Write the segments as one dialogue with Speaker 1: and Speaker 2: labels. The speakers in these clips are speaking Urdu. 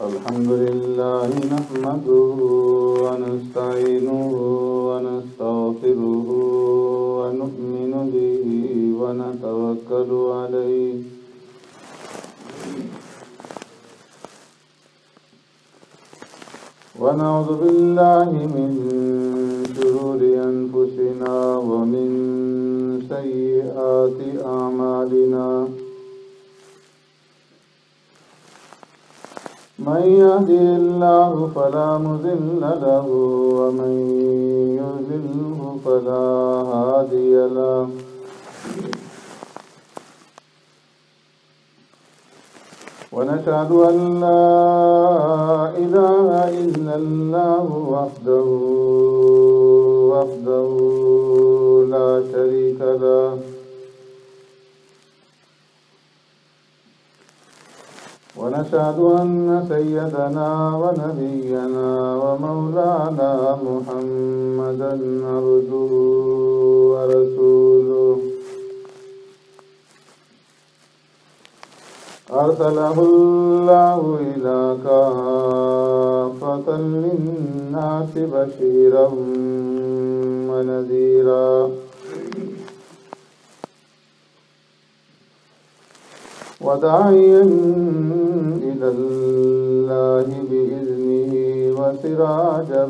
Speaker 1: الحمد لله نحمده ونستعينه ونستغفره ونؤمن به ونتوكل عليه ونعوذ بالله من شرور أنفسنا ومن سيئات أعمالنا من يهده الله فلا مضل له ومن يضلله فلا هادي له ونشهد أن لا إله إلا الله وحده لا شريك له ونشهد أن سيدنا ونبينا ومولانا محمدا عبده ورسوله أرسله الله إلى كافة للناس بشيرا ونذيرا وداعيا إلى الله بإذنه وسراجا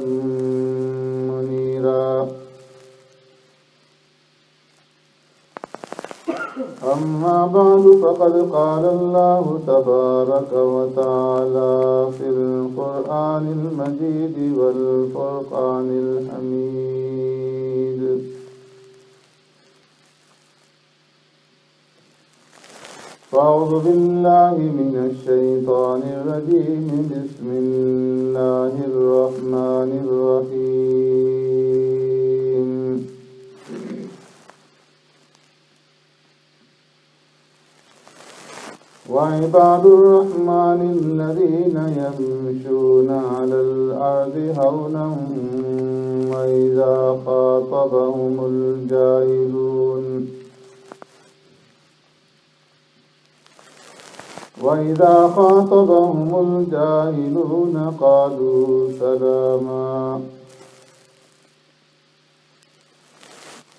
Speaker 1: منيرا أما بعد فقد قال الله تبارك وتعالى في القرآن المجيد والفرقان الحميد فأعوذ بالله من الشيطان الرجيم بسم الله الرحمن الرحيم وعباد الرحمن الذين يمشون على الأرض هونا وإذا خاطبهم الجاهلون قالوا سلاما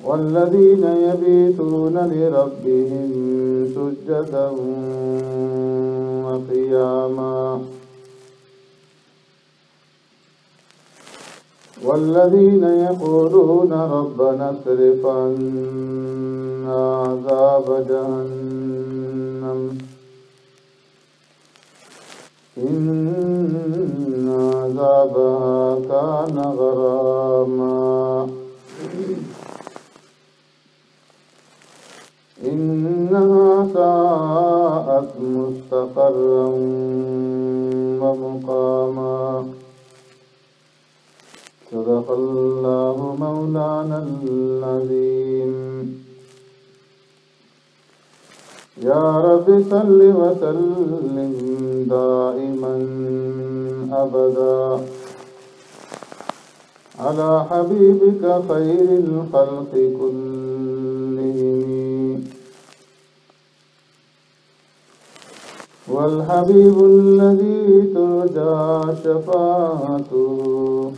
Speaker 1: والذين يبيتون لربهم سجدا وقياما والذين يقولون ربنا اصرف عنا عذاب جهنم إن عذابها كان غراما إنها ساءت مستقرا ومقاما صدق الله مولانا العظيم يا رب صل وسلم دائما أبدا على حبيبك خير الخلق كلهم والحبيب الذي ترجى شفاعته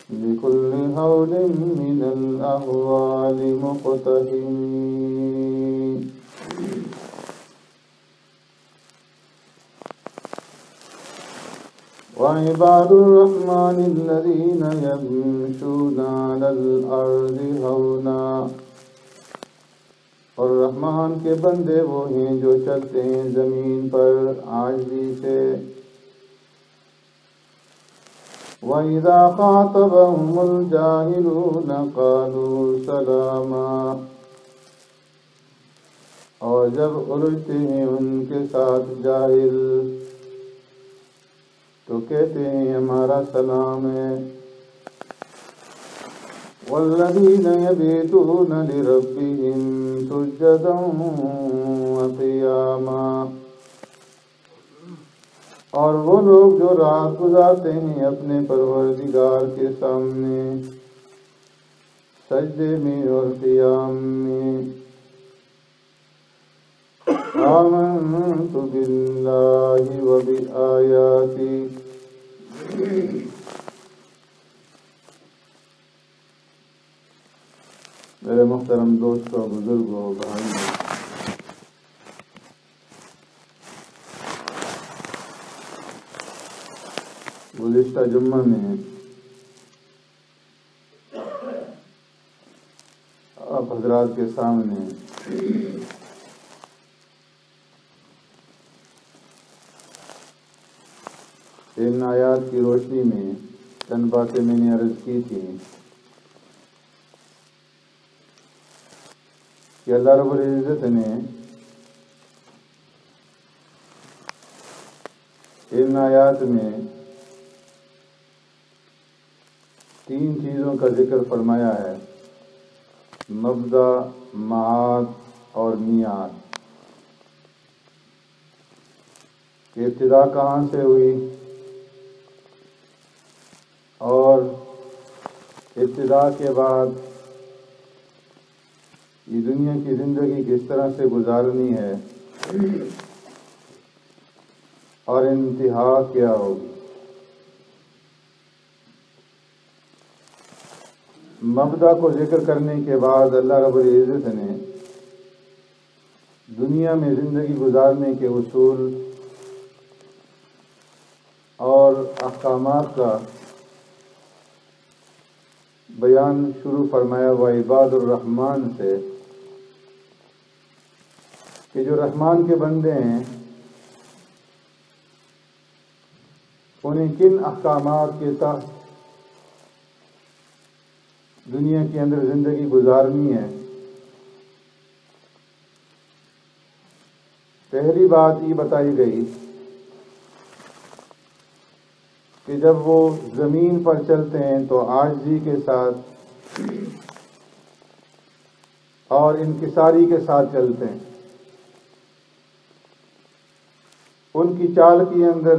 Speaker 1: بكل هول من الأهوال مقتحم وعباد الرحمن الذين يمشون على الأرض هونا اور رحمان کے بندے وہ ہیں جو چلتے ہیں زمین پر عاجزی سے وَإِذَا خَاطَبَهُمُ الْجَاهِلُونَ قَالُوا سَلَامًا اور جب الجھتے ہیں ان کے ساتھ جاہل تو کہتے ہیں ہمارا سلام ہے والذین یبیتون لربهم سجدا وقیاما اور وہ لوگ جو رات گزارتے ہیں اپنے پروردگار کے سامنے سجدے میں اور قیام میں آمنت باللہ و بآیاتی. میرے محترم دوستوں، بزرگوں، بھائیوں، گزشتہ جمعہ میں آپ حضرات کے سامنے ان آیات کی روشنی میں چند باتیں میں نے عرض کی تھی کہ اللہ رب العزت نے ان آیات میں 3 چیزوں کا ذکر فرمایا ہے: مبدا، معاد اور میعاد. کہ ابتدا کہاں سے ہوئی اور ابتدا کے بعد یہ دنیا کی زندگی کس طرح سے گزارنی ہے اور انتہا کیا ہوگی. مبدا کو ذکر کرنے کے بعد اللہ رب العزت نے دنیا میں زندگی گزارنے کے اصول اور احکامات کا بیان شروع فرمایا وعباد الرحمن سے، کہ جو رحمان کے بندے ہیں انہیں کن احکامات کے تحت دنیا کے اندر زندگی گزارنی ہے. پہلی بات یہ بتائی گئی کہ جب وہ زمین پر چلتے ہیں تو عاجزی کے ساتھ اور انکساری کے ساتھ چلتے ہیں. ان کی چال کے اندر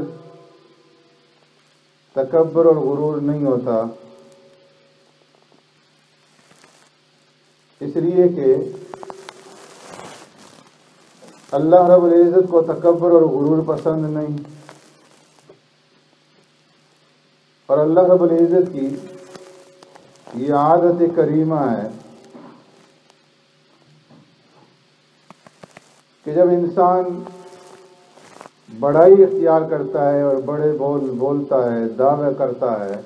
Speaker 1: تکبر اور غرور نہیں ہوتا، اس لیے کہ اللہ رب العزت کو تکبر اور غرور پسند نہیں، اور اللہ رب العزت کی یہ عادت کریمہ ہے کہ جب انسان بڑائی اختیار کرتا ہے اور بڑے بولتا ہے، دعوے کرتا ہے،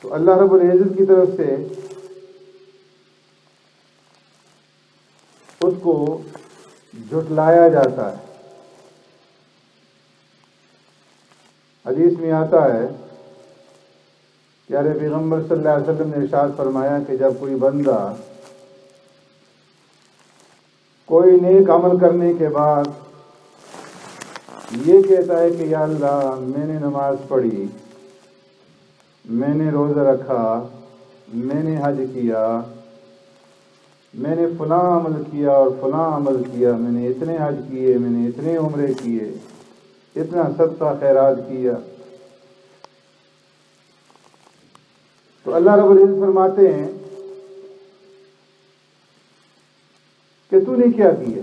Speaker 1: تو اللہ رب العزت کی طرف سے اس کو جھٹلایا جاتا ہے. حدیث میں آتا ہے، پیارے پیغمبر صلی اللہ علیہ وسلم نے ارشاد فرمایا کہ جب کوئی بندہ کوئی نیک عمل کرنے کے بعد یہ کہتا ہے کہ یا اللہ میں نے نماز پڑھی، میں نے روزہ رکھا، میں نے حج کیا، میں نے فلاں عمل کیا اور فلاں عمل کیا، میں نے اتنے حج کیے، میں نے اتنے عمرے کیے، اتنا صدقہ خیرات کیا، تو اللہ رب العزت فرماتے ہیں کہ تو نے کیا کیا؟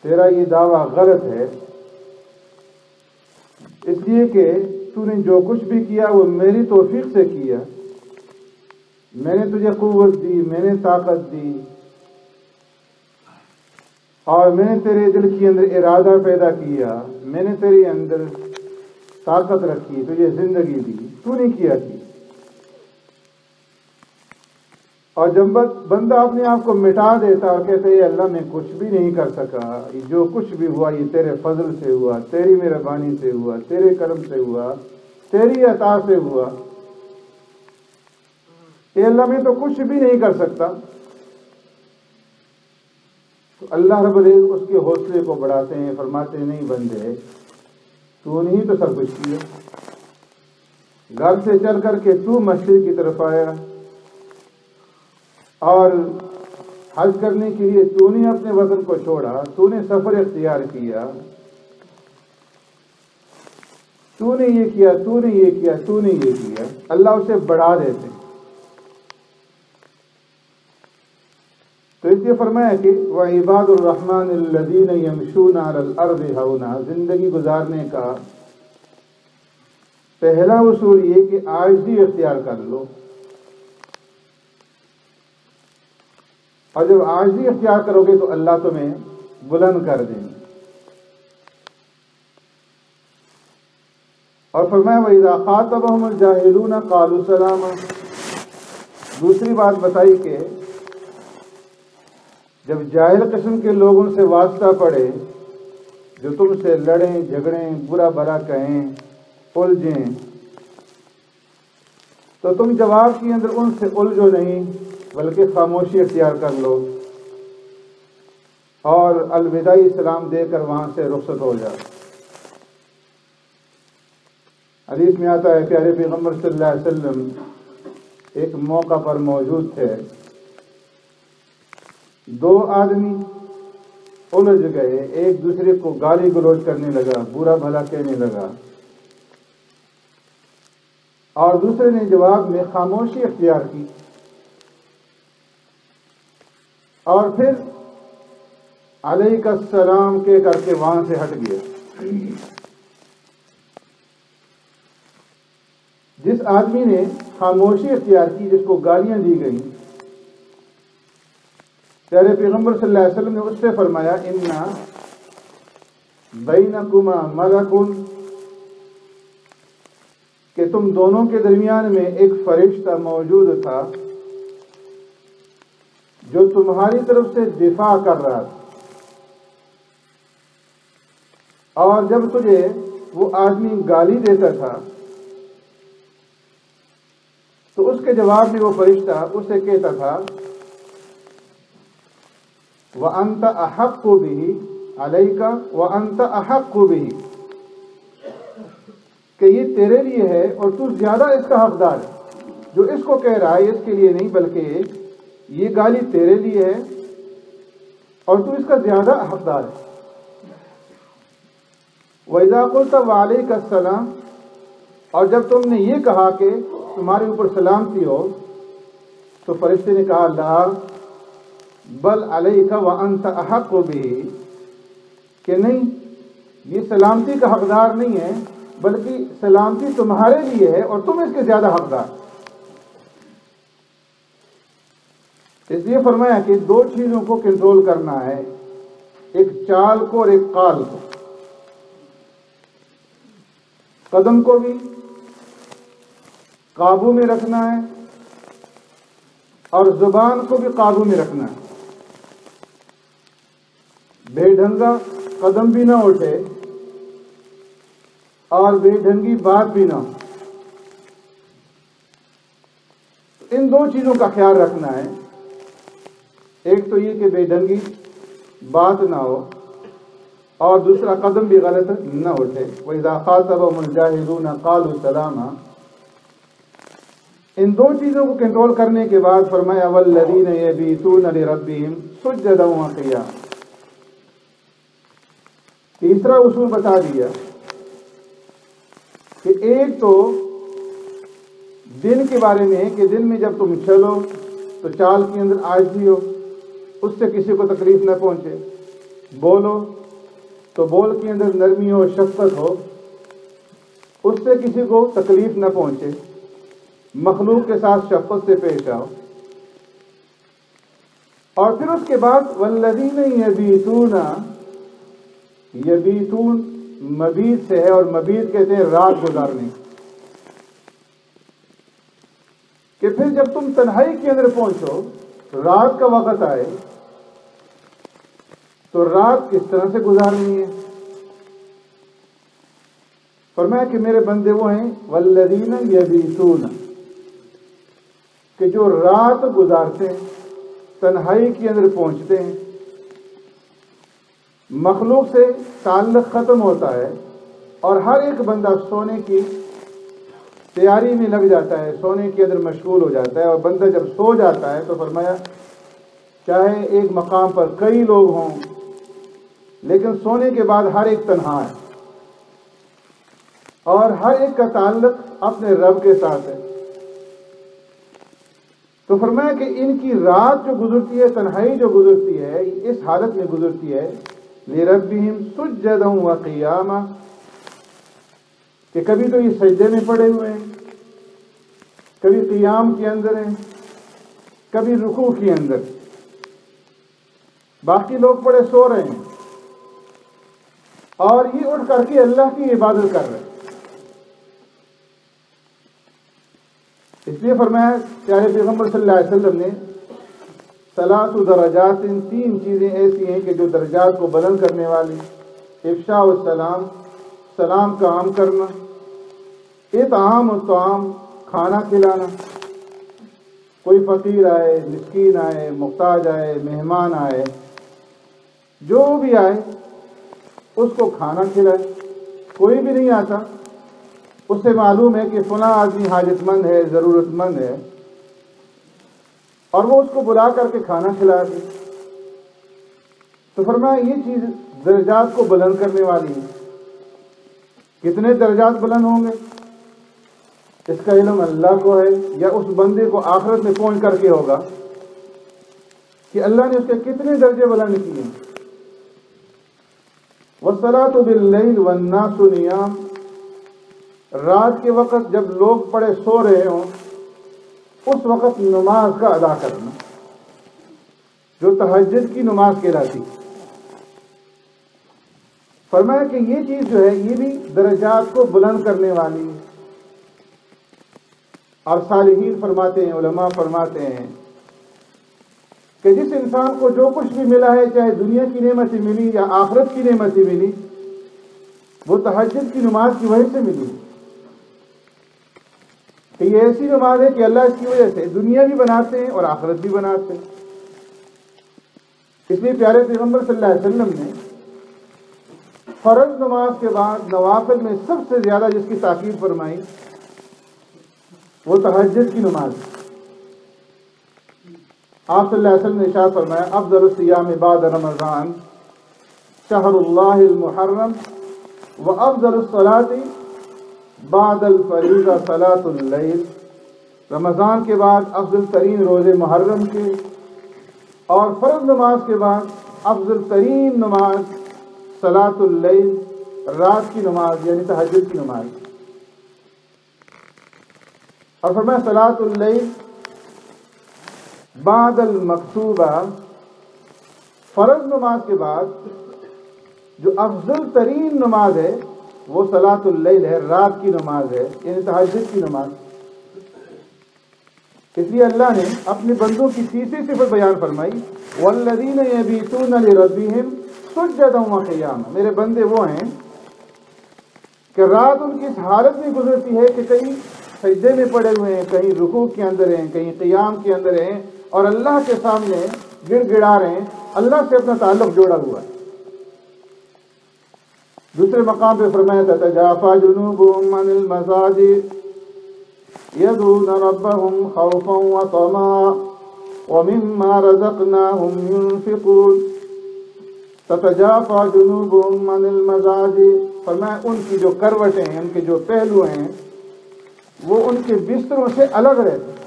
Speaker 1: تیرا یہ دعویٰ غلط ہے، اس لیے کہ تو نے جو کچھ بھی کیا وہ میری توفیق سے کیا. میں نے تجھے قوت دی، میں نے طاقت دی، اور میں نے تیرے دل کے اندر ارادہ پیدا کیا، میں نے تیرے اندر طاقت رکھی، تجھے زندگی دی، تو نے کیا کی. اور جب بندہ اپنے آپ کو مٹا دیتا اور کہتے ہیں اللہ میں کچھ بھی نہیں کر سکا، جو کچھ بھی ہوا یہ تیرے فضل سے ہوا، تیری مہربانی سے ہوا، تیرے کرم سے ہوا، تیری عطا سے ہوا، کہ اللہ میں تو کچھ بھی نہیں کر سکتا، تو اللہ رب العزت اس کے حوصلے کو بڑھاتے ہیں، فرماتے ہیں نہیں بندے، تو نہیں تو سب کچھ کیا. گھر سے چل کر کے تو مسجد کی طرف آیا، اور حج کرنے کے لیے تو نے اپنے وطن کو چھوڑا، تو نے سفر اختیار کیا، تو نے یہ کیا، تو نے یہ کیا، تو نے یہ کیا، اللہ اسے بڑھا دیتے ہیں۔ تو اس لیے فرمایا کہ وَعِبَادُ الرَّحْمَنِ الَّذِينَ يَمْشُونَ عَلَى الْأَرْضِ هَوْنًا، زندگی گزارنے کا پہلا اصول یہ کہ عاجزی اختیار کر لو، اور جب عاجزی اختیار کرو گے تو اللہ تمہیں بلند کر دیں گے۔ اور فرمایا وَإِذَا خَاطَبَهُمُ الْجَاهِلُونَ قَالُوا سَلَامًا، دوسری بات بتائی کہ جب جاہل قسم کے لوگوں سے واسطہ پڑے، جو تم سے لڑیں جھگڑیں برا بھلا کہیں الجھیں، تو تم جواب کے اندر ان سے الجھو نہیں بلکہ خاموشی اختیار کر لو اور الوداعی سلام دے کر وہاں سے رخصت ہو جاؤ۔ حدیث میں آتا ہے پیارے پیغمبر صلی اللہ علیہ وسلم ایک موقع پر موجود تھے، دو آدمی الجھ گئے، ایک دوسرے کو گالی گلوچ کرنے لگا، برا بھلا کہنے لگا، اور دوسرے نے جواب میں خاموشی اختیار کی، اور پھر علیک السلام کے کر کے وہاں سے ہٹ گیا۔ جس آدمی نے خاموشی اختیار کی، جس کو گالیاں دی گئیں، پیارے پیغمبر صلی اللہ علیہ وسلم نے اس سے فرمایا اِنَّ بَيْنَكُمَا مَلَكٌ، کہ تم دونوں کے درمیان میں ایک فرشتہ موجود تھا جو تمہاری طرف سے دفاع کر رہا تھا، اور جب تجھے وہ آدمی گالی دیتا تھا تو اس کے جواب میں وہ فرشتہ اسے کہتا تھا وَأَنْتَ أَحَقُّ بِهِ عَلَيْكَ وَأَنْتَ أَحَقُّ بِهِ، کہ یہ تیرے لیے ہے اور تو زیادہ اس کا حقدار ہے۔ جو اس کو کہہ رہا ہے اس کے لیے نہیں بلکہ یہ گالی تیرے لیے ہے اور تو اس کا زیادہ حقدار ہے۔ وَإِذَا قُلْتَ وَعَلَيْكَ السَّلَامُ، اور جب تم نے یہ کہا کہ تمہارے اوپر سلامتی ہو، تو فرشتے نے کہا لا بل علیک وانت احق بہ، کہ نہیں، یہ سلامتی کا حقدار نہیں ہے بلکہ سلامتی تمہارے لیے ہے اور تم اس کے زیادہ حقدار۔ اس لیے فرمایا کہ دو چیزوں کو کنٹرول کرنا ہے، ایک چال کو اور ایک قال کو، قدم کو بھی قابو میں رکھنا ہے اور زبان کو بھی قابو میں رکھنا ہے۔ بے ڈھنگا قدم بھی نہ اٹھے اور بے ڈھنگی بات بھی نہ ہو۔ ان دو چیزوں کا خیال رکھنا ہے، ایک تو یہ کہ بے ڈھنگی بات نہ ہو اور دوسرا قدم بھی غلط نہ اٹھے۔ وَإِذَا خَاطَبَهُمُ الْجَاهِلُونَ قَالُوا سَلَامًا، ان دو چیزوں کو کنٹرول کرنے کے بعد فرمایا وَالَّذِينَ يَبِيتُونَ لِرَبِّهِمْ سُجَّدًا وَقِيَامًا، تیسرا اصول بتا دیا کہ ایک تو دن کے بارے میں ہے کہ دن میں جب تم چلو تو چال کے اندر عاجزی ہو، اس سے کسی کو تکلیف نہ پہنچے، بولو تو بول کے اندر نرمی ہو، شفقت ہو، اس سے کسی کو تکلیف نہ پہنچے، مخلوق کے ساتھ شفقت سے پیش آؤ۔ اور پھر اس کے بعد والذین یبیتون، یبیتون مبیت سے ہے اور مبیت کہتے ہیں رات گزارنے، کہ پھر جب تم تنہائی کے اندر پہنچو، رات کا وقت آئے تو رات کس طرح سے گزارنی ہے۔ فرمایا کہ میرے بندے وہ ہیں والذین یبیتون، کہ جو رات گزارتے ہیں، تنہائی کے اندر پہنچتے ہیں، مخلوق سے تعلق ختم ہوتا ہے اور ہر ایک بندہ سونے کی تیاری میں لگ جاتا ہے، سونے کے اندر مشغول ہو جاتا ہے، اور بندہ جب سو جاتا ہے تو فرمایا چاہے ایک مقام پر کئی لوگ ہوں لیکن سونے کے بعد ہر ایک تنہا ہے۔ اور ہر ایک کا تعلق اپنے رب کے ساتھ ہے۔ تو فرمایا کہ ان کی رات جو گزرتی ہے، تنہائی جو گزرتی ہے، اس حالت میں گزرتی ہے لِرَبِّهِمْ سُجَّدًا وَقِيَامًا، کہ کبھی تو یہ سجدے میں پڑے ہوئے ہیں، کبھی قیام کے اندر ہیں، کبھی رکوع کے اندر، باقی لوگ پڑے سو رہے ہیں اور یہ اٹھ کر کے اللہ کی عبادت کر رہے ہیں۔ اس لیے فرمایا پیارے پیغمبر صلی اللہ علیہ وسلم نے ثلاث درجات، تین چیزیں ایسی ہیں کہ جو درجات کو بلند کرنے والی: افشاء السلام، سلام کا عام کرنا، اطعام الطعام، کھانا کھلانا، کوئی فقیر آئے، مسکین آئے، محتاج آئے، مہمان آئے، جو بھی آئے اس کو کھانا کھلائے۔ کوئی بھی نہیں آتا، اس سے معلوم ہے کہ فلاں آدمی حاجت مند ہے، ضرورت مند ہے، اور وہ اس کو بلا کر کے کھانا کھلا دے۔ تو فرمایا یہ چیز درجات کو بلند کرنے والی ہے۔ کتنے درجات بلند ہوں گے اس کا علم اللہ کو ہے، یا اس بندے کو آخرت میں پہنچ کر کے ہوگا کہ اللہ نے اس کے کتنے درجے بلند کیے ہیں۔ وَالصَّلَاةُ بِاللَّيْلِ وَالنَّاسُ نِيَامٌ، رات کے وقت جب لوگ پڑے سو رہے ہوں اس وقت نماز کا ادا کرنا، جو تہجد کی نماز کہلاتی۔ فرمایا کہ یہ چیز جو ہے یہ بھی درجات کو بلند کرنے والی ہے۔ اور صالحین فرماتے ہیں، علماء فرماتے ہیں کہ جس انسان کو جو کچھ بھی ملا ہے، چاہے دنیا کی نعمتیں ملی یا آخرت کی نعمتیں ملی، وہ تہجد کی نماز کی وجہ سے ملی، کہ یہ ایسی نماز ہے کہ اللہ اس کی وجہ سے دنیا بھی بناتے ہیں اور آخرت بھی بناتے ہیں۔ اس لیے پیارے پیغمبر صلی اللہ علیہ وسلم نے فرض نماز کے بعد نوافل میں سب سے زیادہ جس کی تاکید فرمائی وہ تہجد کی نماز۔ آپ صلی اللہ علیہ وسلم نے ارشاد فرمایا: افضل الصیام بعد رمضان شہر اللہ المحرم، وافضل الصلاة بعد الفریضہ صلاۃ اللیل، رمضان کے بعد افضل ترین روزے محرم کے، اور فرض نماز کے بعد افضل ترین نماز صلاۃ اللیل، رات کی نماز یعنی تہجد کی نماز۔ اور فرمایا صلاۃ اللیل بعد المکتوبہ، فرض نماز کے بعد جو افضل ترین نماز ہے وہ صلاۃ اللیل ہے، رات کی نماز ہے، یعنی تہجد کی نماز۔ اس لیے اللہ نے اپنے بندوں کی تیسری صفت بیان فرمائی: والذین یبیتون لربہم سجدا وقیاما، میرے بندے وہ ہیں کہ رات ان کی اس حالت میں گزرتی ہے کہ کہیں سجدے میں پڑے ہوئے ہیں، کہیں رکوع کے اندر ہیں، کہیں قیام کے اندر ہیں، اور اللہ کے سامنے گڑ گڑا رہے ہیں، اللہ سے اپنا تعلق جوڑا ہوا ہے۔ دوسرے مقام پہ فرمایا تتجافى جنوبهم عن المضاجع يدعون ربهم خوفا وطمعا ومما رزقناهم ينفقون۔ تتجافى جنوبهم عن المضاجع، فرمایا ان کی جو کروٹیں ہیں، ان کے جو پہلو ہیں، وہ ان کے بستروں سے الگ رہتے ہیں۔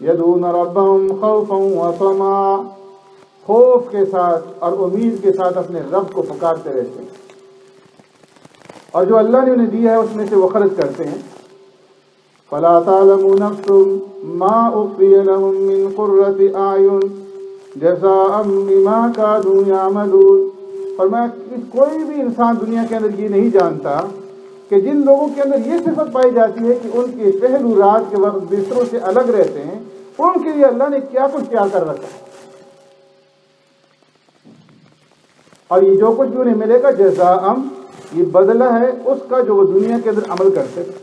Speaker 1: يدعون ربهم خوفا وطمعا، خوف کے ساتھ اور امید کے ساتھ اپنے رب کو پکارتے رہتے ہیں، اور جو اللہ نے انہیں دیا ہے اس میں سے وہ خرچ کرتے ہیں۔ فَلَا تَعْلَمُ نَفْسٌ مَا أُخْفِيَ لَهُم مِّن قُرَّةِ أَعْيُنٍ جَزَاءً بِمَا كَانُوا يَعْمَلُونَ۔ فرمایا کہ کوئی بھی انسان دنیا کے اندر یہ نہیں جانتا کہ جن لوگوں کے اندر یہ صفت پائی جاتی ہے کہ ان کے پہلو رات کے وقت بستروں سے الگ رہتے ہیں، ان کے لیے اللہ نے کیا کچھ تیار کر رکھا ہے، اور یہ جو کچھ بھی انہیں ملے گا جزاء، یہ بدلہ ہے اس کا جو وہ دنیا کے اندر عمل کرتے تھے۔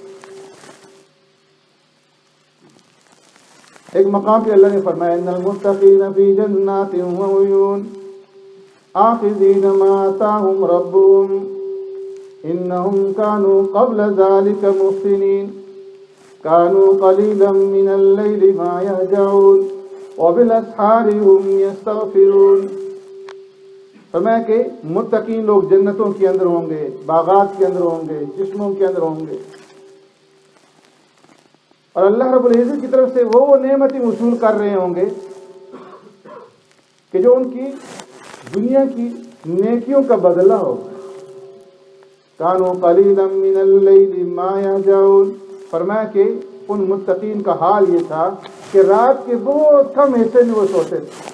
Speaker 1: ایک مقام پہ اللہ نے فرمایا: ان المتقین فی جنات وعیون آخذین ما آتاہم ربهم انہم کانوا قبل ذلک محسنین کانوا قلیلا من اللیل ما یہجعون وبالاسحار هم یستغفرون۔ فرمایا کہ متقین لوگ جنتوں کے اندر ہوں گے، باغات کے اندر ہوں گے، چشموں کے اندر ہوں گے، اور اللہ رب العزت کی طرف سے وہ نعمتیں وصول کر رہے ہوں گے کہ جو ان کی دنیا کی نیکیوں کا بدلہ ہو۔ کانوا قلیلا من اللیل ما یہجعون، فرمایا کہ ان متقین کا حال یہ تھا کہ رات کے بہت کم حصے میں وہ سوتے تھے۔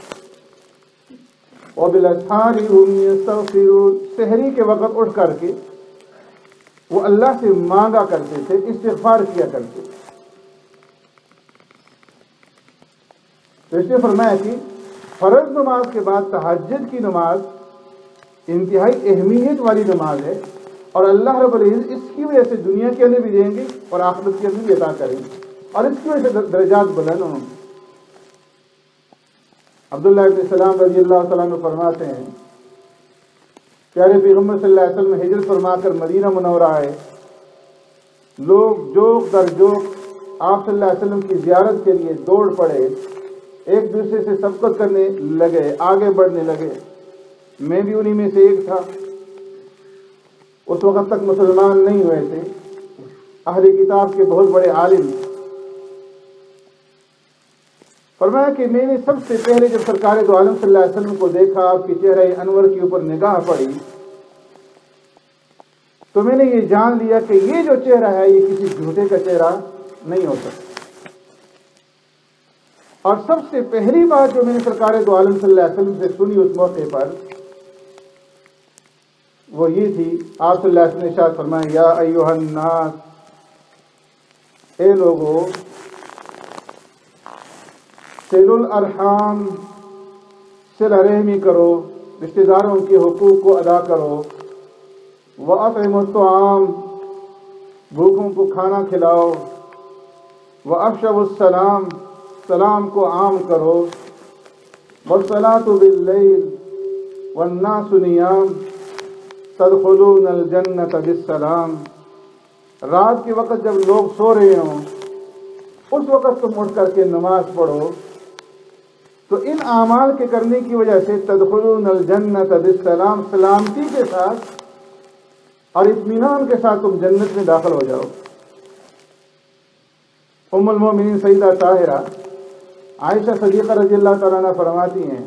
Speaker 1: وبالاسحار هم یستغفرون، سحری کے وقت اٹھ کر کے وہ اللہ سے مانگا کرتے تھے، استغفار کیا کرتے تھے۔ تو اس نے فرمایا کہ فرض نماز کے بعد تہجد کی نماز انتہائی اہمیت والی نماز ہے، اور اللہ رب العزت اس کی وجہ سے دنیا کے اندر بھی دیں گے اور آخرت کے اندر بھی عطا کریں گے، اور اس کی وجہ سے درجات بلند ہوں گے۔ عبداللہ ابن سلام رضی اللہ تعالیٰ عنہ فرماتے ہیں، پیارے پیغمبر صلی اللہ علیہ وسلم ہجرت فرما کر مدینہ منورہ آئے، لوگ جوق در جوق آپ صلی اللہ علیہ وسلم کی زیارت کے لیے دوڑ پڑے، ایک دوسرے سے سبقت کرنے لگے، آگے بڑھنے لگے۔ میں بھی انہی میں سے ایک تھا۔ اس وقت تک مسلمان نہیں ہوئے تھے، اہل کتاب کے بہت بڑے عالم۔ فرمایا کہ میں نے سب سے پہلے جب سرکار دو عالم صلی اللہ علیہ وسلم کو دیکھا، آپ کے چہرہ انور کے اوپر نگاہ پڑی، تو میں نے یہ جان لیا کہ یہ جو چہرہ ہے یہ کسی جھوٹے کا چہرہ نہیں ہو سکتا۔ اور سب سے پہلی بات جو میں نے سرکار دو عالم صلی اللہ علیہ وسلم سے سنی اس موقع پر، وہ یہ تھی، آپ صلی اللہ علیہ وسلم نے ارشاد فرمایا، یا ایھا الناس، اے لوگو، صلوا الارحام، صلہ رحمی کرو، رشتہ داروں کے حقوق کو ادا کرو، واطعموا الطعام، بھوکوں کو کھانا کھلاؤ، وافشوا السلام، سلام کو عام کرو، والصلاة باللیل والناس نیام تدخلون الجنۃ بالسلام، رات کے وقت جب لوگ سو رہے ہوں اس وقت تم اٹھ کر کے نماز پڑھو، تو ان اعمال کے کرنے کی وجہ سے تدخلون الجنۃ بالسلام، سلامتی کے ساتھ اور اطمینان کے ساتھ تم جنت میں داخل ہو جاؤ۔ ام المومنین سیدہ طاہرہ عائشہ صدیقہ رضی اللہ تعالیٰ عنہ فرماتی ہیں،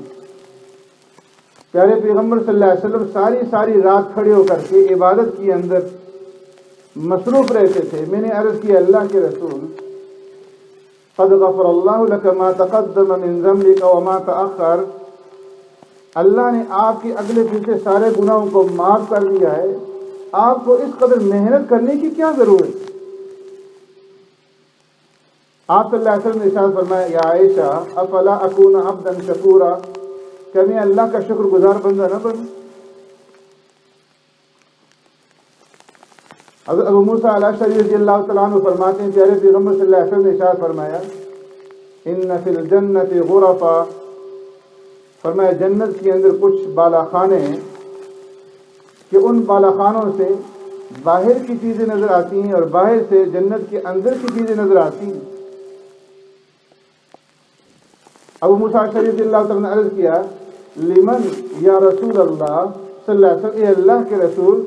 Speaker 1: پیارے پیغمبر صلی اللہ علیہ وسلم ساری رات کھڑے ہو کر کے عبادت کے اندر مصروف رہتے تھے۔ میں نے عرض کیا، اللہ کے رسول، قد غفر اللہ لک ما تقدم من ذنبک وما تأخر، اللہ نے آپ کے اگلے پیچھے سارے گناہوں کو معاف کر دیا ہے، آپ کو اس قدر محنت کرنے کی کیا ضرورت؟ آپ صلی اللہ علیہ وسلم نے ارشاد فرمایا، یا عائشہ افلا اکون عبدا شکورا، کہ میں اللہ کا شکر گزار بندہ نہ بنوں؟ حضرت ابو موسیٰ الاشعری رضی اللہ تعالیٰ عنہ فرماتے ہیں، پیارے پیغمبر صلی اللہ علیہ وسلم نے ارشاد فرمایا، ان فی الجنت غرفا، فرمایا جنت کے اندر کچھ بالا خانے ہیں کہ ان بالا خانوں سے باہر کی چیزیں نظر آتی ہیں اور باہر سے جنت کے اندر کی چیزیں نظر آتی ہیں۔ ابو موسیٰ الاشعری رضی اللہ تعالیٰ نے عرض کیا، لمن یا رسول اللہ صلی اللہ علیہ وسلم، اے اللہ کے رسول،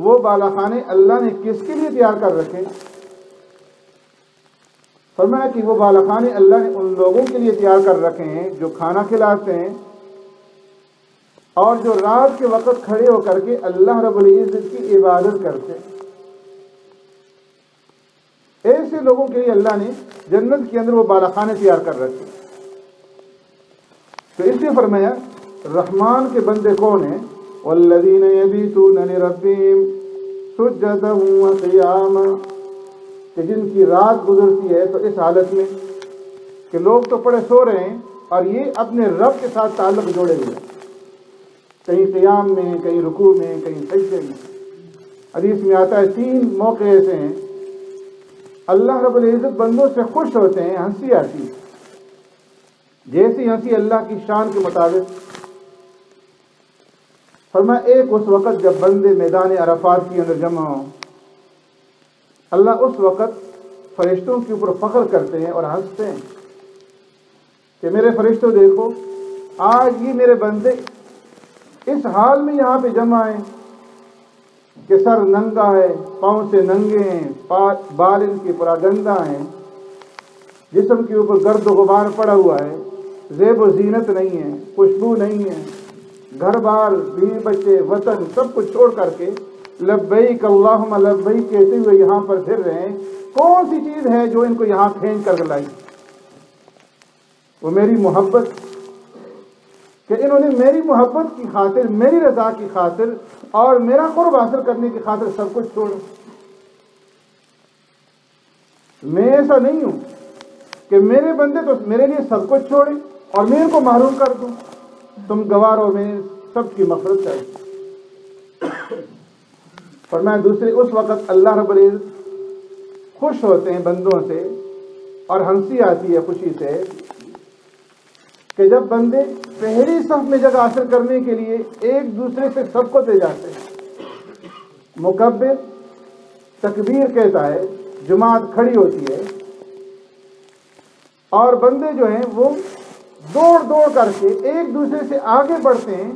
Speaker 1: وہ بالا خانے اللہ نے کس کے لیے تیار کر رکھے؟ فرمایا کہ وہ بالا خانے اللہ نے ان لوگوں کے لیے تیار کر رکھے ہیں جو کھانا کھلاتے ہیں اور جو رات کے وقت کھڑے ہو کر کے اللہ رب العزت کی عبادت کرتے ہیں۔ ایسے لوگوں کے لیے اللہ نے جنت کے اندر وہ بالا خانے تیار کر رکھے۔ تو اس نے فرمایا رحمان کے بندے کون ہیں؟ والذین یبیتون لربہم سجدا وقیاما، کہ جن کی رات گزرتی ہے تو اس حالت میں کہ لوگ تو پڑے سو رہے ہیں اور یہ اپنے رب کے ساتھ تعلق جوڑے ہوئے ہیں، کہیں قیام میں، کہیں رکوع میں، کہیں سجدے میں۔ حدیث میں آتا ہے 3 موقع ایسے ہیں اللہ رب العزت بندوں سے خوش ہوتے ہیں، ہنسی آتی ہے، جیسی ہنسی اللہ کی شان کے مطابق۔ فرمایا ایک اس وقت جب بندے میدان عرفات کے اندر جمع ہوں، اللہ اس وقت فرشتوں کے اوپر فخر کرتے ہیں اور ہنستے ہیں کہ میرے فرشتوں دیکھو، آج یہ میرے بندے اس حال میں یہاں پہ جمع ہیں کہ سر ننگا ہے، پاؤں سے ننگے ہیں، بال ان کے پورا گندا ہیں، جسم کے اوپر گرد و غبار پڑا ہوا ہے، زیب و زینت نہیں ہے، خوشبو نہیں ہے، گھر بار بیوی بچے وطن سب کچھ چھوڑ کر کے لبیک اللہم لبیک کہتے ہوئے یہاں پر پھر رہے ہیں۔ کون سی چیز ہے جو ان کو یہاں کھینچ کر لائی؟ وہ میری محبت، کہ انہوں نے میری محبت کی خاطر، میری رضا کی خاطر اور میرا قرب حاصل کرنے کی خاطر سب کچھ چھوڑا۔ میں ایسا نہیں ہوں کہ میرے بندے تو میرے لیے سب کچھ چھوڑیں اور میں ان کو محروم کر دوں۔ تم گوارو میں سب کی مغفرت چاہیے۔ فرمایا دوسرے اس وقت اللہ رب العزت خوش ہوتے ہیں بندوں سے اور ہنسی آتی ہے خوشی سے کہ جب بندے پہلی صف میں جگہ حاصل کرنے کے لیے ایک دوسرے سے سب کو دے جاتے ہیں۔ مکبر تکبیر کہتا ہے، جماعت کھڑی ہوتی ہے اور بندے جو ہیں وہ دوڑ دوڑ کر کے ایک دوسرے سے آگے بڑھتے ہیں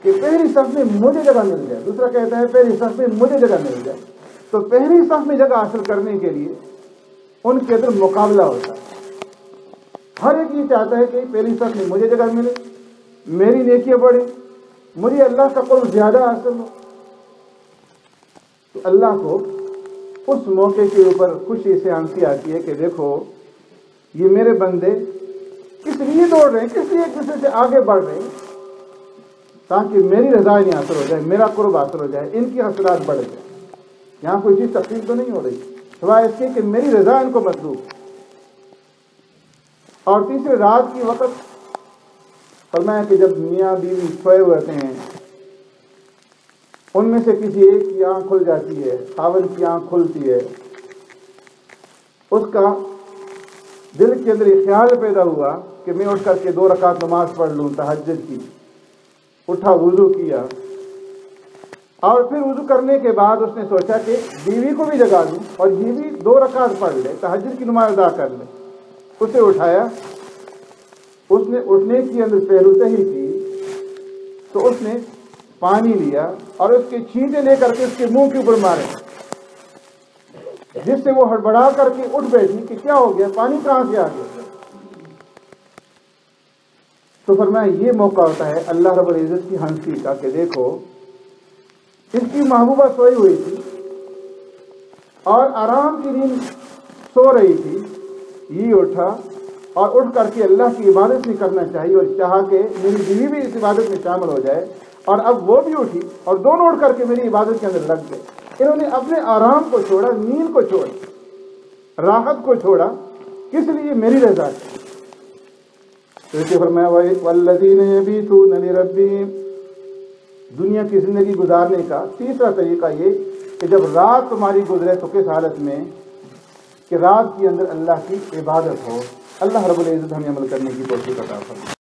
Speaker 1: کہ پہلی صف میں مجھے جگہ مل جائے، دوسرا کہتا ہے پہلی صف میں مجھے جگہ مل جائے۔ تو پہلی صف میں جگہ حاصل کرنے کے لیے ان کے اندر مقابلہ ہوتا ہے، ہر ایک یہ چاہتا ہے کہ پہلی صف میں مجھے جگہ ملے، میری نیکیاں بڑھیں، مجھے اللہ کا قرب زیادہ حاصل ہو۔ تو اللہ کو اس موقع کے اوپر خوشی سے ہنسی آتی ہے کہ دیکھو یہ میرے بندے کس لیے دوڑ رہے ہیں، کس لیے ایک دوسرے سے آگے بڑھ رہے ہیں، تاکہ میری رضا نہیں حاصل ہو جائے، میرا قرب حاصل ہو جائے، ان کی حاصلات بڑھ جائے۔ یہاں کوئی چیز تقسیم تو نہیں ہو رہی سوائے اس کے کہ میری رضا ان کو مطلوب ہے۔ اور تیسرے رات کی وقت فرمایا کہ جب میاں بیوی سوئے ہوتے ہیں، ان میں سے کسی ایک کی آنکھ کھل جاتی ہے، خاوند کی آنکھ کھلتی ہے، اس کا دل کے اندر یہ خیال پیدا ہوا کہ میں اٹھ کر کے 2 رکعت نماز پڑھ لوں تہجد کی۔ اٹھا، وضو کیا اور پھر وضو کرنے کے بعد اس نے سوچا کہ بیوی کو بھی جگا دوں اور یہ بھی 2 رکعت پڑھ لے، تہجد کی نماز ادا کر لے۔ اسے اٹھایا، اس نے اٹھنے کی اندر پہلو تہی کی تو اس نے پانی لیا اور اس کے چھینٹے لے کر کے اس کے منہ کے اوپر مارے، جس سے وہ ہڑبڑا کر کے اٹھ بیٹھی کہ کیا ہو گیا، پانی کہاں سے آ گیا؟ تو فرمایا یہ موقع ہوتا ہے اللہ رب العزت کی ہنسی کا کہ دیکھو اس کی محبوبہ سوئی ہوئی تھی اور آرام کی نیند سو رہی تھی، یہ اٹھا اور اٹھ کر کے اللہ کی عبادت نہیں کرنا چاہیے اور چاہا کہ میری بیوی بھی اس عبادت میں شامل ہو جائے، اور اب وہ بھی اٹھی اور دونوں اٹھ کر کے میری عبادت کے اندر لگ گئے۔ انہوں نے اپنے آرام کو چھوڑا، نیند کو چھوڑا، راحت کو چھوڑا، کس لیے؟ میری رضا کی۔ تو اسے فرمایا والذین یبیتون لربہم، دنیا کی زندگی گزارنے کا تیسرا طریقہ یہ کہ جب رات تمہاری گزرے تو کس حالت میں کہ رات کے اندر اللہ کی عبادت ہو۔ اللہ رب العزت ہمیں عمل کرنے کی توفیق عطا فرمائے۔